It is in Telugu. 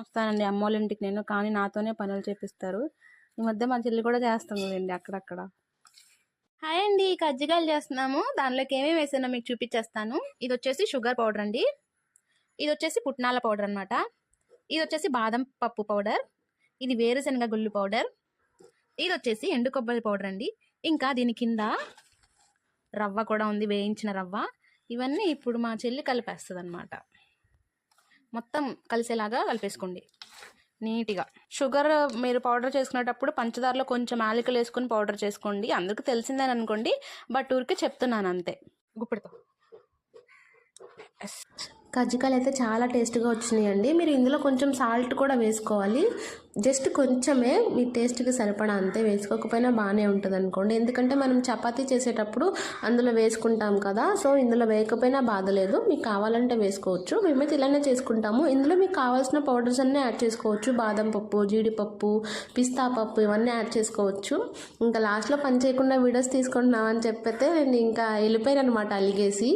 వస్తానండి అమ్మోళ్ళ ఇంటికి నేను, కానీ నాతోనే పనులు చేపిస్తారు. ఈ మధ్య మా చెల్లి కూడా చేస్తుందండి అక్కడక్కడ. హాయ్ అండి, కజ్జికాయలు చేస్తున్నాము. దానిలోకి ఏమేమి వేసానో మీకు చూపించేస్తాను. ఇది వచ్చేసి షుగర్ పౌడర్ అండి, ఇది వచ్చేసి పుట్నాల పౌడర్ అనమాట, ఇది వచ్చేసి బాదం పప్పు పౌడర్, ఇది వేరుశనగ గుళ్ళు పౌడర్, ఇది వచ్చేసి ఎండు కొబ్బరి పౌడర్ అండి. ఇంకా దీని కింద రవ్వ కూడా ఉంది, వేయించిన రవ్వ. ఇవన్నీ ఇప్పుడు మా చెల్లి కలిపేస్తుంది అనమాట. మొత్తం కలిసేలాగా కలిపేసుకోండి నీట్గా. షుగర్ మీరు పౌడర్ చేసుకునేటప్పుడు పంచదారలో కొంచెం యాలకులు వేసుకుని పౌడర్ చేసుకోండి. అందరికీ తెలిసిందని అనుకోండి, బట్ ఊరికి చెప్తున్నాను అంతే. గుప్పిడితో కజ్జికాయలు అయితే చాలా టేస్ట్గా వచ్చినాయండి. మీరు ఇందులో కొంచెం సాల్ట్ కూడా వేసుకోవాలి, జస్ట్ కొంచెమే, మీ టేస్ట్కి సరిపడా అంతే. వేసుకోకపోయినా బాగానే ఉంటుంది అనుకోండి, ఎందుకంటే మనం చపాతీ చేసేటప్పుడు అందులో వేసుకుంటాం కదా. సో ఇందులో వేయకపోయినా బాధ లేదు, మీకు కావాలంటే వేసుకోవచ్చు. మేమైతే ఇలానే చేసుకుంటాము. ఇందులో మీకు కావాల్సిన పౌడర్స్ అన్నీ యాడ్ చేసుకోవచ్చు. బాదం పప్పు, జీడిపప్పు, పిస్తా పప్పు ఇవన్నీ యాడ్ చేసుకోవచ్చు. ఇంకా లాస్ట్లో పని చేయకుండా వీడియోస్ తీసుకుంటున్నామని చెప్పితే నేను ఇంకా వెళ్ళిపోయాను అనమాట అలిగేసి.